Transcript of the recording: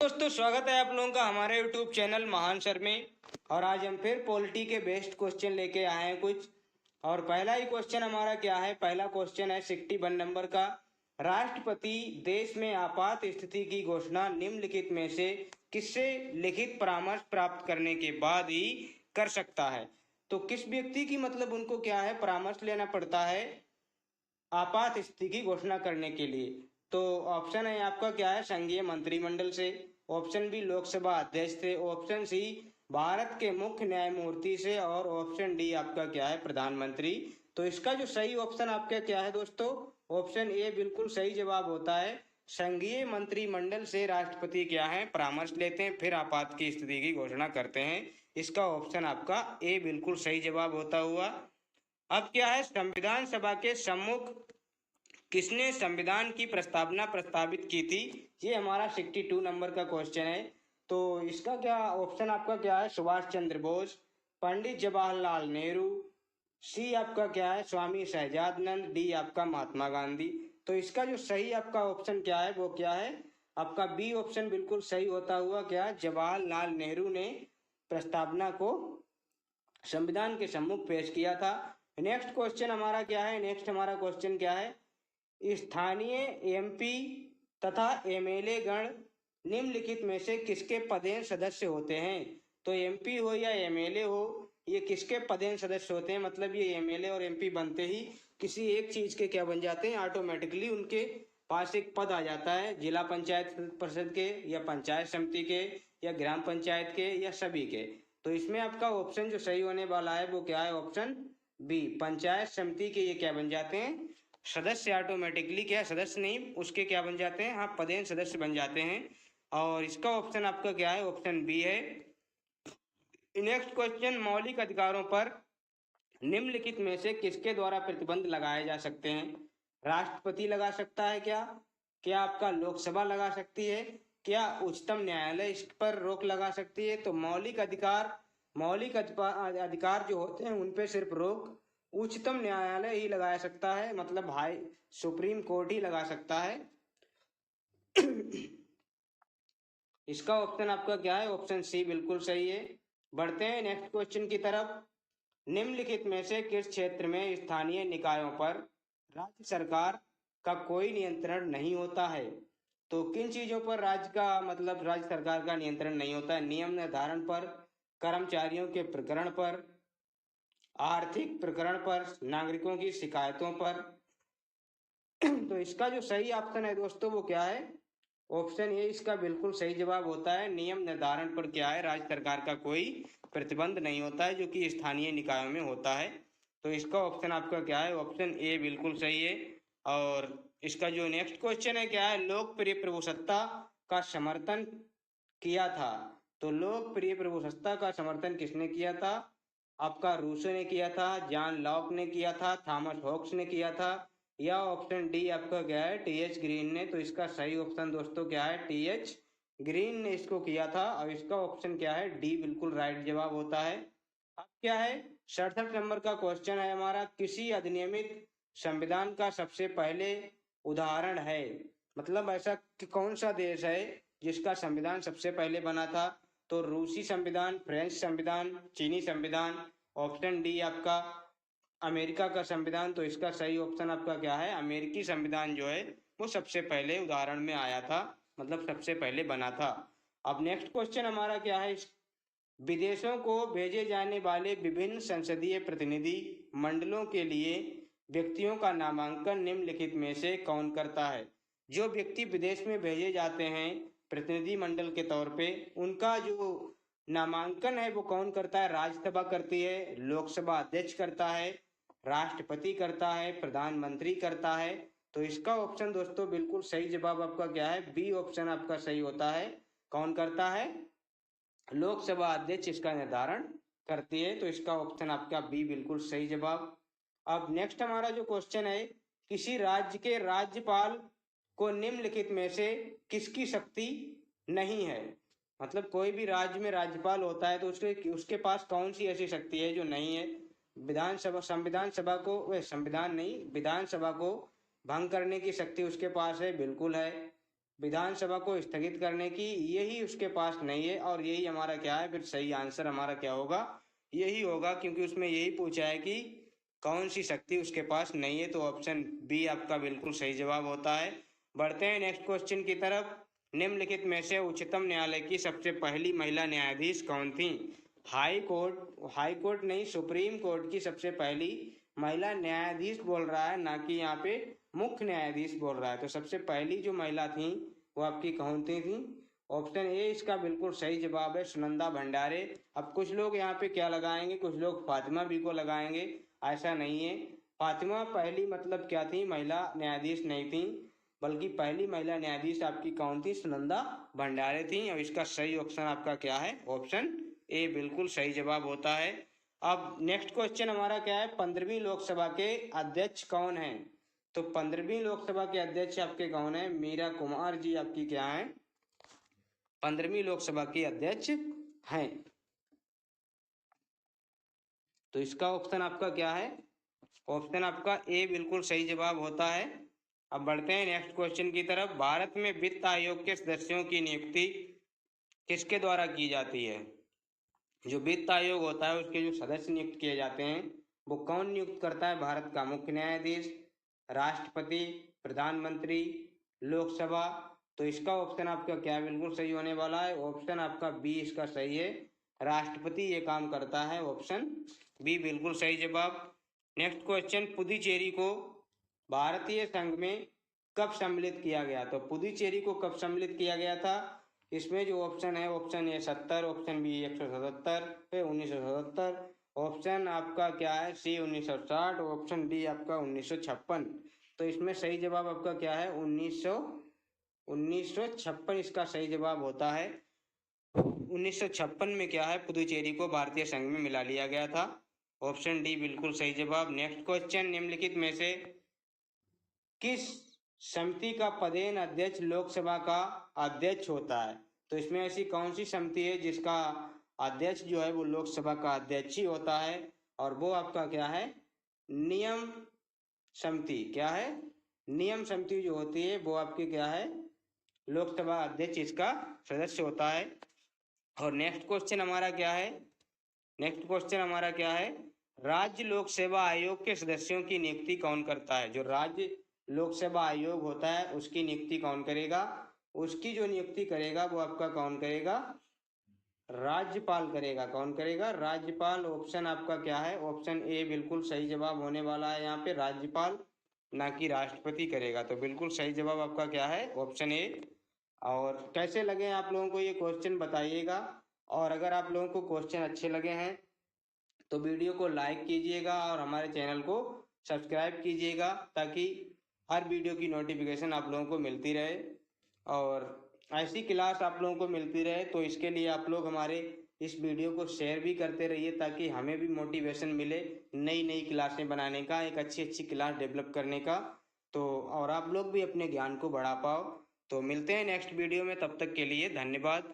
दोस्तों स्वागत है आप लोगों का हमारे यूट्यूब चैनल महान सर में। और आज हम फिर पॉलिटी के बेस्ट क्वेश्चन लेके आए हैं कुछ। और पहला ही क्वेश्चन हमारा क्या है, पहला क्वेश्चन है 61 नंबर का। राष्ट्रपति देश में आपात स्थिति की घोषणा निम्नलिखित में से किससे लिखित परामर्श प्राप्त करने के बाद ही कर सकता है। तो किस व्यक्ति की मतलब उनको क्या है परामर्श लेना पड़ता है आपात स्थिति की घोषणा करने के लिए। तो ऑप्शन है आपका क्या है, संघीय मंत्रिमंडल से। ऑप्शन बी लोकसभा अध्यक्ष से। ऑप्शन सी भारत के मुख्य न्यायमूर्ति से। और ऑप्शन डी आपका क्या है, प्रधानमंत्री। तो इसका जो सही ऑप्शन आपका क्या है दोस्तों, ऑप्शन ए बिल्कुल सही जवाब होता है। संघीय मंत्रिमंडल से राष्ट्रपति क्या है परामर्श लेते हैं, फिर आपात की स्थिति की घोषणा करते हैं। इसका ऑप्शन आपका ए बिल्कुल सही जवाब होता हुआ। अब क्या है, संविधान सभा के सम्मुख किसने संविधान की प्रस्तावना प्रस्तावित की थी। ये हमारा 62 नंबर का क्वेश्चन है। तो इसका क्या ऑप्शन आपका क्या है, सुभाष चंद्र बोस, पंडित जवाहरलाल नेहरू, सी आपका क्या है स्वामी शहजादनंद, डी आपका महात्मा गांधी। तो इसका जो सही आपका ऑप्शन क्या है वो क्या है, आपका बी ऑप्शन बिल्कुल सही होता हुआ क्या, जवाहरलाल नेहरू ने प्रस्तावना को संविधान के सम्मुख पेश किया था। नेक्स्ट क्वेश्चन हमारा क्या है, नेक्स्ट हमारा क्वेश्चन क्या है, स्थानीय एमपी तथा एमएलए गण निम्नलिखित में से किसके पदेन सदस्य होते हैं। तो एमपी हो या एमएलए हो, ये किसके पदेन सदस्य होते हैं, मतलब ये एमएलए और एमपी बनते ही किसी एक चीज के क्या बन जाते हैं, ऑटोमेटिकली उनके पास एक पद आ जाता है, जिला पंचायत परिषद के या पंचायत समिति के या ग्राम पंचायत के या सभी के। तो इसमें आपका ऑप्शन जो सही होने वाला है वो क्या है, ऑप्शन बी पंचायत समिति के ये क्या बन जाते हैं, सदस्य। ऑटोमेटिकली क्या, सदस्य नहीं उसके क्या बन जाते हैं, हाँ पदेन सदस्य बन जाते हैं। और इसका ऑप्शन आपका क्या है, ऑप्शन बी है। नेक्स्ट क्वेश्चन, मौलिक अधिकारों पर निम्नलिखित में से किसके द्वारा प्रतिबंध लगाए जा सकते हैं। राष्ट्रपति लगा सकता है क्या आपका लोकसभा लगा सकती है, क्या उच्चतम न्यायालय इस पर रोक लगा सकती है। तो मौलिक अधिकार जो होते हैं उन पे सिर्फ रोक उच्चतम न्यायालय ही लगा सकता है, मतलब हाई सुप्रीम कोर्ट ही लगा सकता है। इसका ऑप्शन आपका क्या है, ऑप्शन सी बिल्कुल सही है। बढ़ते हैं नेक्स्ट क्वेश्चन की तरफ। निम्नलिखित में से किस क्षेत्र में स्थानीय निकायों पर राज्य सरकार का कोई नियंत्रण नहीं होता है। तो किन चीजों पर राज्य का मतलब राज्य सरकार का नियंत्रण नहीं होता है, नियम निर्धारण पर, कर्मचारियों के प्रकरण पर, आर्थिक प्रकरण पर, नागरिकों की शिकायतों पर। तो इसका जो सही ऑप्शन है दोस्तों वो क्या है, ऑप्शन ए इसका बिल्कुल सही जवाब होता है। नियम निर्धारण पर क्या है, राज्य सरकार का कोई प्रतिबंध नहीं होता है जो कि स्थानीय निकायों में होता है। तो इसका ऑप्शन आपका क्या है, ऑप्शन ए बिल्कुल सही है। और इसका जो नेक्स्ट क्वेश्चन है क्या है, लोकप्रिय प्रभुसत्ता का समर्थन किया था। तो लोकप्रिय प्रभुसत्ता का समर्थन किसने किया था, आपका रूसो ने किया था, जॉन लॉक ने किया था, थॉमस हॉब्स ने किया था, या ऑप्शन डी आपका क्या है टीएच ग्रीन ने। तो इसका सही ऑप्शन दोस्तों क्या है, टीएच ग्रीन ने इसको किया था। और इसका ऑप्शन क्या है, डी बिल्कुल राइट जवाब होता है। अब क्या है, 67 नंबर का क्वेश्चन है हमारा, किसी अधिनियमित संविधान का सबसे पहले उदाहरण है, मतलब ऐसा कि कौन सा देश है जिसका संविधान सबसे पहले बना था। तो रूसी संविधान, फ्रेंच संविधान, चीनी संविधान, ऑप्शन डी आपका अमेरिका का संविधान। तो इसका सही ऑप्शन आपका क्या है, अमेरिकी संविधान जो है वो सबसे पहले उदाहरण में आया था, मतलब सबसे पहले बना था। अब नेक्स्ट क्वेश्चन हमारा क्या है, विदेशों को भेजे जाने वाले विभिन्न संसदीय प्रतिनिधि मंडलों के लिए व्यक्तियों का नामांकन निम्नलिखित में से कौन करता है। जो व्यक्ति विदेश में भेजे जाते हैं प्रतिनिधि मंडल के तौर पे, उनका जो नामांकन है वो कौन करता है, राज्यसभा करती है, लोकसभा अध्यक्ष करता है, राष्ट्रपति करता है, प्रधानमंत्री करता है। तो इसका ऑप्शन दोस्तों बिल्कुल सही जवाब आपका क्या है, बी ऑप्शन आपका सही होता है। कौन करता है, लोकसभा अध्यक्ष इसका निर्धारण करती है। तो इसका ऑप्शन आपका बी बिल्कुल सही जवाब। अब नेक्स्ट हमारा जो क्वेश्चन है, किसी राज्य के राज्यपाल को निम्नलिखित में से किसकी शक्ति नहीं है। मतलब कोई भी राज्य में राज्यपाल होता है तो उसके उसके पास कौन सी ऐसी शक्ति है जो नहीं है। विधानसभा संविधान सभा को संविधान नहीं विधानसभा को भंग करने की शक्ति उसके पास है, बिल्कुल है। विधानसभा को स्थगित करने की, यही उसके पास नहीं है। और यही हमारा क्या है, फिर सही आंसर हमारा क्या होगा, यही होगा, क्योंकि उसमें यही पूछा है कि कौन सी शक्ति उसके पास नहीं है। तो ऑप्शन बी आपका बिल्कुल सही जवाब होता है। बढ़ते हैं नेक्स्ट क्वेश्चन की तरफ। निम्नलिखित में से उच्चतम न्यायालय की सबसे पहली महिला न्यायाधीश कौन थी? हाई कोर्ट नहीं, सुप्रीम कोर्ट की सबसे पहली महिला न्यायाधीश बोल रहा है, ना कि यहाँ पे मुख्य न्यायाधीश बोल रहा है। तो सबसे पहली जो महिला थी वो आपकी कौन थी? ऑप्शन ए इसका बिल्कुल सही जवाब है, सुनंदा भंडारे। अब कुछ लोग यहाँ पे क्या लगाएंगे, कुछ लोग फातिमा बी को लगाएंगे, ऐसा नहीं है। फातिमा पहली मतलब क्या थी, महिला न्यायाधीश नहीं थी, बल्कि पहली महिला न्यायाधीश आपकी कौन थी, सुनंदा भंडारे थी। और इसका सही ऑप्शन आपका क्या है, ऑप्शन ए बिल्कुल सही जवाब होता है। अब नेक्स्ट क्वेश्चन हमारा क्या है, 15वीं लोकसभा के अध्यक्ष कौन है? तो 15वीं लोकसभा के अध्यक्ष आपके कौन है? मीरा कुमार जी आपकी क्या है, 15वीं लोकसभा की अध्यक्ष हैं। तो इसका ऑप्शन आपका क्या है, ऑप्शन आपका ए बिल्कुल सही जवाब होता है। अब बढ़ते हैं नेक्स्ट क्वेश्चन की तरफ। भारत में वित्त आयोग के सदस्यों की नियुक्ति किसके द्वारा की जाती है? जो वित्त आयोग होता है उसके जो सदस्य नियुक्त किए जाते हैं वो कौन नियुक्त करता है? भारत का मुख्य न्यायाधीश, राष्ट्रपति, प्रधानमंत्री, लोकसभा। तो इसका ऑप्शन आपका क्या बिल्कुल सही होने वाला है, ऑप्शन आपका बी इसका सही है, राष्ट्रपति ये काम करता है, ऑप्शन बी बिल्कुल सही जवाब। नेक्स्ट क्वेश्चन, पुदुचेरी को भारतीय संघ में कब सम्मिलित किया गया? तो पुदुचेरी को कब सम्मिलित किया गया था? इसमें जो ऑप्शन है, option A 70, option B 177, 1977, option आपका क्या है सी 1960, ऑप्शन डी आपका 1956। तो इसमें सही जवाब आपका क्या है, 1956 इसका सही जवाब होता है। 1956 में क्या है, पुदुचेरी को भारतीय संघ में मिला लिया गया था, ऑप्शन डी बिल्कुल सही जवाब। नेक्स्ट क्वेश्चन, निम्नलिखित में से किस समिति का पदेन अध्यक्ष लोकसभा का अध्यक्ष होता है? तो इसमें ऐसी कौन सी समिति है जिसका अध्यक्ष जो है वो लोकसभा का अध्यक्ष ही होता है? और वो आपका क्या है, नियम समिति। क्या है, नियम समिति जो होती है वो आपकी क्या है, लोकसभा अध्यक्ष इसका सदस्य होता है। और नेक्स्ट क्वेश्चन हमारा क्या है, नेक्स्ट क्वेश्चन हमारा क्या है, राज्य लोक सेवा आयोग के सदस्यों की नियुक्ति कौन करता है? जो राज्य लोक सेवा आयोग होता है उसकी नियुक्ति कौन करेगा? उसकी जो नियुक्ति करेगा वो आपका कौन करेगा, राज्यपाल करेगा। कौन करेगा, राज्यपाल। ऑप्शन आपका क्या है, ऑप्शन ए बिल्कुल सही जवाब होने वाला है, यहाँ पे राज्यपाल ना कि राष्ट्रपति करेगा। तो बिल्कुल सही जवाब आपका क्या है, ऑप्शन ए। और कैसे लगे आप लोगों को ये क्वेश्चन बताइएगा, और अगर आप लोगों को क्वेश्चन अच्छे लगे हैं तो वीडियो को लाइक कीजिएगा और हमारे चैनल को सब्सक्राइब कीजिएगा, ताकि हर वीडियो की नोटिफिकेशन आप लोगों को मिलती रहे और ऐसी क्लास आप लोगों को मिलती रहे। तो इसके लिए आप लोग हमारे इस वीडियो को शेयर भी करते रहिए, ताकि हमें भी मोटिवेशन मिले नई नई क्लासें बनाने का, एक अच्छी अच्छी क्लास डेवलप करने का। तो और आप लोग भी अपने ज्ञान को बढ़ा पाओ। तो मिलते हैं नेक्स्ट वीडियो में, तब तक के लिए धन्यवाद।